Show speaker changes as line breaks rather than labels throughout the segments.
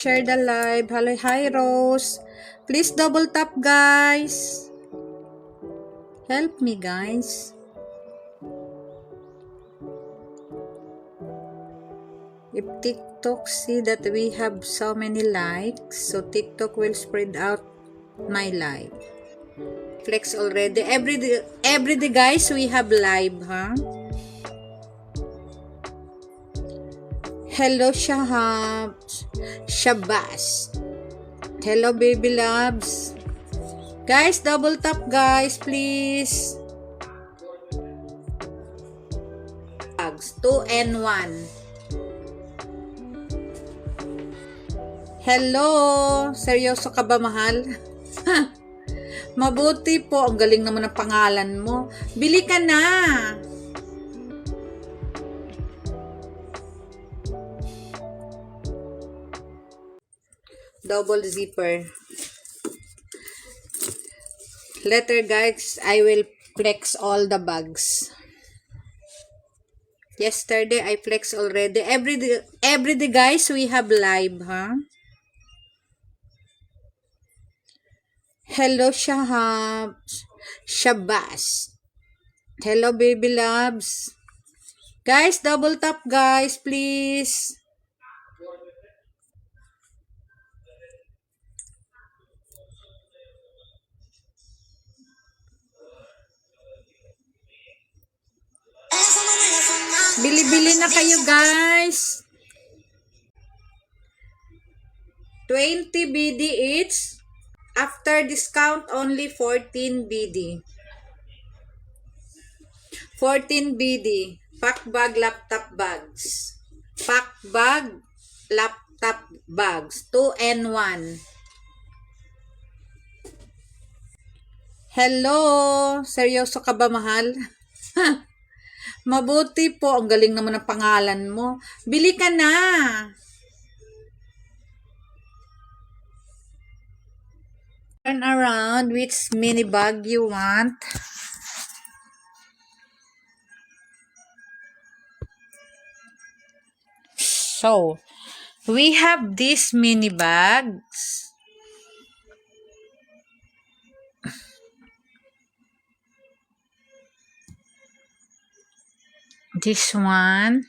Share the live. Hello, hi Rose. Please double tap, guys. Help me, guys. If TikTok see that we have so many likes, so TikTok will spread out my live. Flex already. Every day, guys, we have live, huh? Hello, Shahab. Shabas. Hello, baby loves. Guys, double tap, guys, please. 2 and 1. Hello! Seryoso ka ba, mahal? Mabuti po. Ang galing naman ng pangalan mo. Bili ka na! Double zipper. Later, guys, I will flex all the bags. Yesterday, I flex already. Every day, guys, we have live, huh? Hello, Shahab. Shabas. Hello, baby loves. Guys, double tap, guys, please. Bili-bili na kayo, guys. 20 BD each. After discount, only 14 BD. 14 BD. Pack bag, laptop bags. Pack bag, laptop bags. 2 and 1. Hello! Seryoso ka ba, mahal? Mabuti po. Ang galing naman ng pangalan mo. Bili ka na! Turn around. Which mini bag you want? So, we have these mini bags. This one.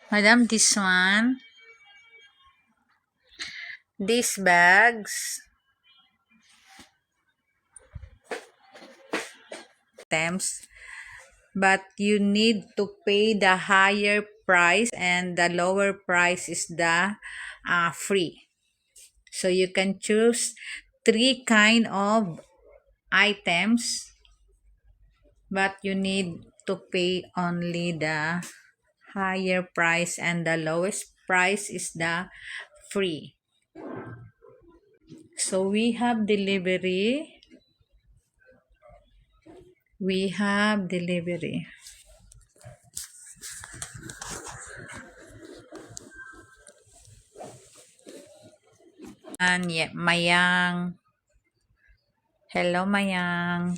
Madam, this one. These bags. But you need to pay the higher price and the lower price is the free. So you can choose 3 kind of items, but you need to pay only the higher price and the lowest price is the free. So we have delivery. And yeah, Mayang. Hello, Mayang.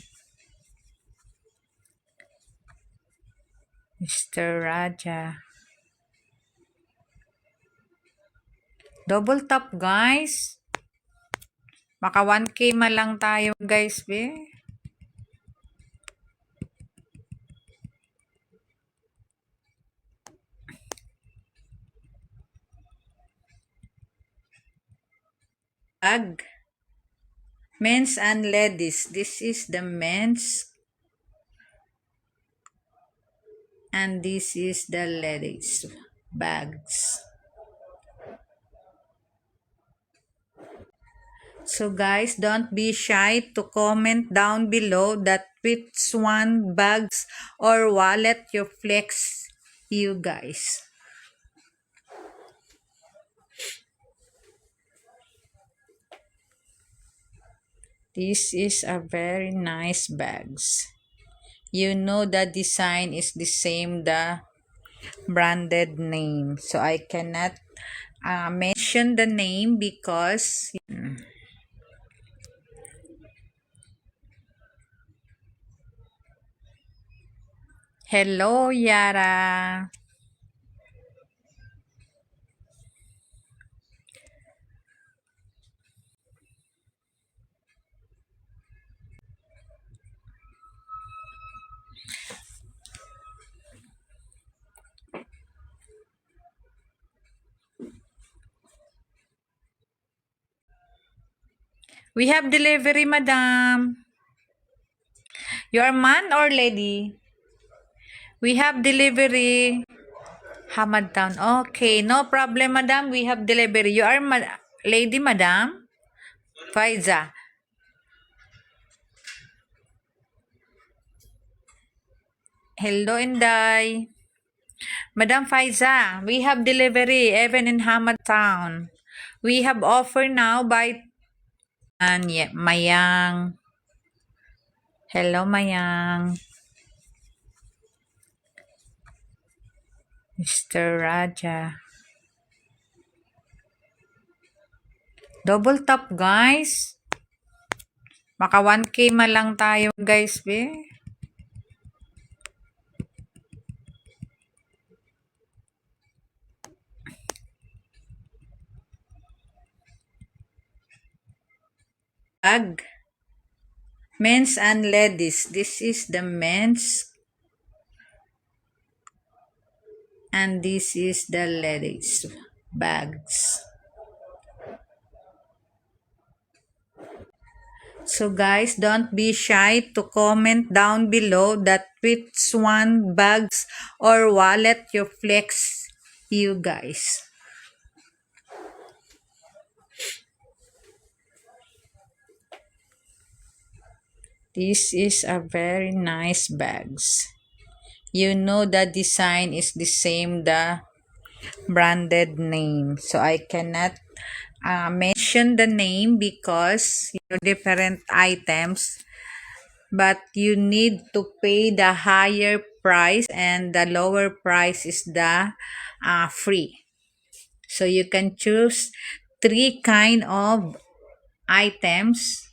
Mr. Raja. Double tap, guys. Maka 1K lang tayo, guys, be. Bag. Men's and ladies. This is the men's. And this is the ladies' bags. So guys, don't be shy to comment down below that which one bags or wallet you flex, you guys. This is a very nice bags. You know the design is the same, the branded name. So I cannot mention the name because hello, Yara. We have delivery, madam. You are man or lady? We have delivery. Hamadtown. Okay, no problem, madam. We have delivery. You are lady, madam? Faiza. Hello, Inday. Madam Faiza, we have delivery even in Hamadtown. We have offer now by Mayang. Hello, Mayang. Mr. Raja. Double tap, guys. Maka 1K man lang tayo, guys, be. Bag. Men's and ladies. This is the men's. And this is the ladies' bags. So guys, don't be shy to comment down below that which one bags or wallet you flex, you guys. This is a very nice bags. You know the design is the same, the branded name. So I cannot mention the name because different items, but you need to pay the higher price and the lower price is the free. So you can choose 3 kind of items,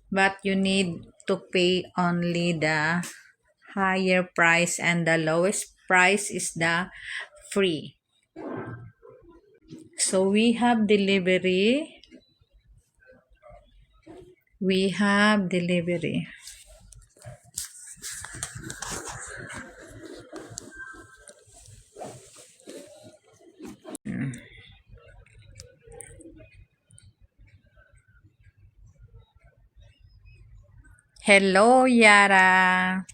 but you need to pay only the higher price and the lowest price is the free. So we have delivery. We have delivery. Hello, Yara.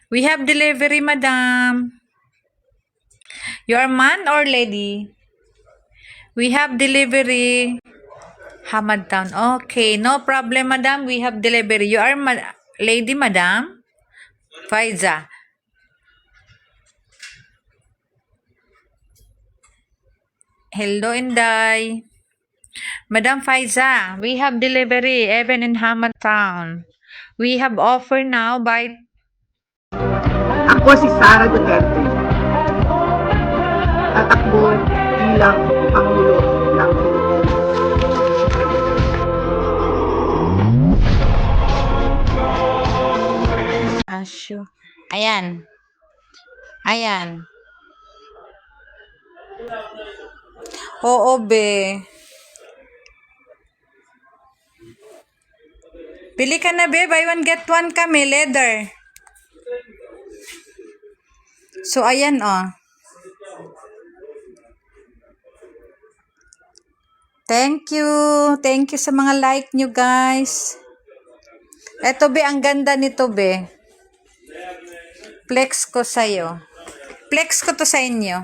We have delivery, madam. You are man or lady? We have delivery. Hamadtown. Okay, no problem, madam. We have delivery. You are lady, madam? Faiza. Hello, Inday. Madam Faiza, we have delivery even in Hamadtown. We have offer now by...
Ako si Sara Duterte. Tatakbo bilang Pangulo ng Pilipinas.
Asyo. Ayan. Ayan. Oo, be. Pili ka na, be. Buy one, get one kami. Leather. So, ayan, oh. Thank you. Thank you sa mga like nyo, guys. Eto, be. Ang ganda nito, be. Flex ko sa'yo. Flex ko to sa inyo.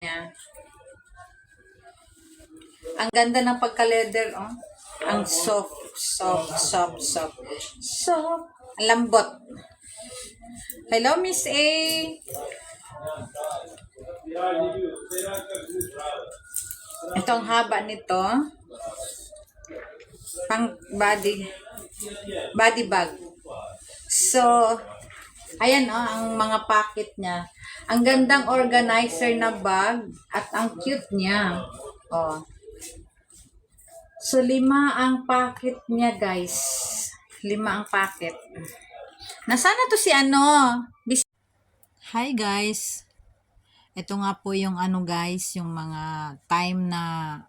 Yan. Ang ganda ng pagka-leather, oh. Ang soft. Soft. Ang lambot. Hello, Miss A. Ito ang haba nito. Pang body bag. So, ayan, oh, ang mga pocket niya. Ang gandang organizer na bag at ang cute niya. Oh. So, 5 ang packet niya, guys. 5 ang packet. Nasaan na to si ano? Hi, guys. Ito nga po yung ano, guys, yung mga time na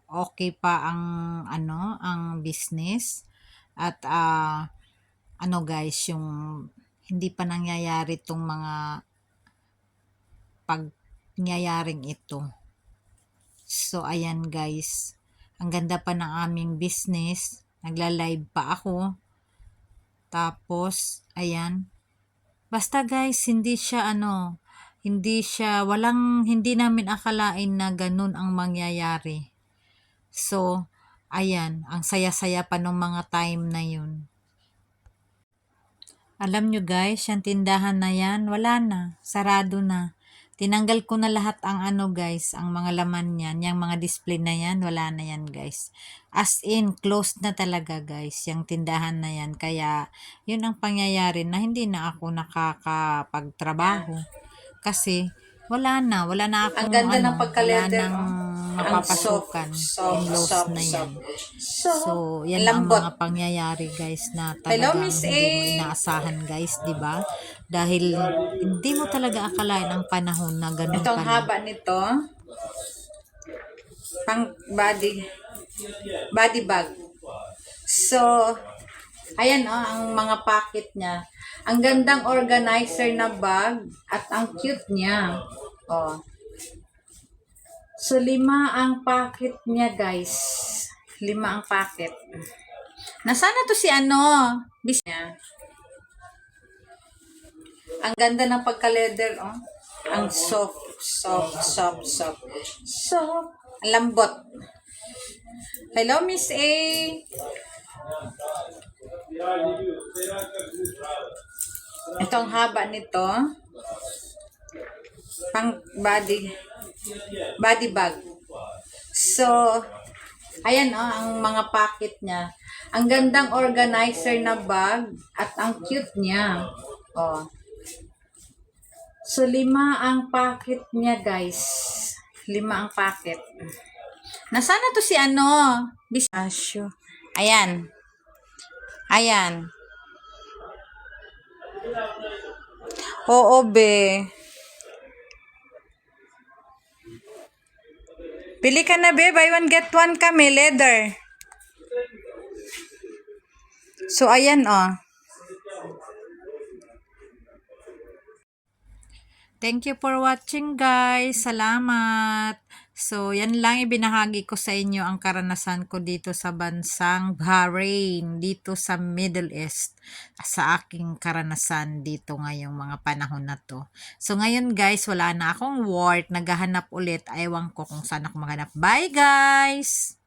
okay pa ang ang business. At ano, guys, yung hindi pa nangyayari tong mga pagngyayaring ito. So, ayan, guys. Ang ganda pa ng aming business. Nagla-live pa ako. Tapos, ayan. Basta, guys, hindi hindi namin akalain na ganun ang mangyayari. So, ayan, ang saya-saya pa nung mga time na yun. Alam nyo, guys, yung tindahan na yan, wala na, sarado na. Tinanggal ko na lahat ang guys, ang mga laman niyan, yung mga display na yan, wala na yan, guys. As in, closed na talaga, guys, yung tindahan na yan. Kaya, yun ang pangyayari na hindi na ako nakakapagtrabaho. Kasi, wala na akong
Ang ganda ng
wala
pagka-leather,
nang mapapasukan.
soft,
In-loss
soft,
na yan.
soft.
So, yan ang
Lambot.
mga pangyayari, guys, na
Hello,
talagang
Miss
hindi mo
A.
inaasahan, guys, di ba? Dahil hindi mo talaga akalain ang panahon na ganun
Ito ang
pala.
haba nito. Pang body bag. So, ayan ang mga packet niya. Ang gandang organizer na bag at ang cute niya. Oh. So, 5 ang packet niya, guys. 5 ang packet. Nasaan na to si niya. Ang ganda ng pagka-leather, oh. Ang soft. Ang lambot. Hello, Miss A. Ito ang haba nito. Pang body bag. So, ayan ang mga packet niya. Ang gandang organizer na bag at ang cute niya. Oh. So, 5 ang packet niya, guys. 5 ang packet. Nasaan na to si Bisasyo. Ayan. Ayan. Oo, be. Pili ka na, be. Buy one, get one kami. Leather. So, ayan, oh.
Thank you for watching, guys. Salamat. So, yan lang ibinahagi ko sa inyo ang karanasan ko dito sa bansang Bahrain, dito sa Middle East, sa aking karanasan dito ngayong mga panahon na to. So, ngayon, guys, wala na akong work. Naghahanap ulit. Ewan ko kung saan ako maghanap. Bye, guys!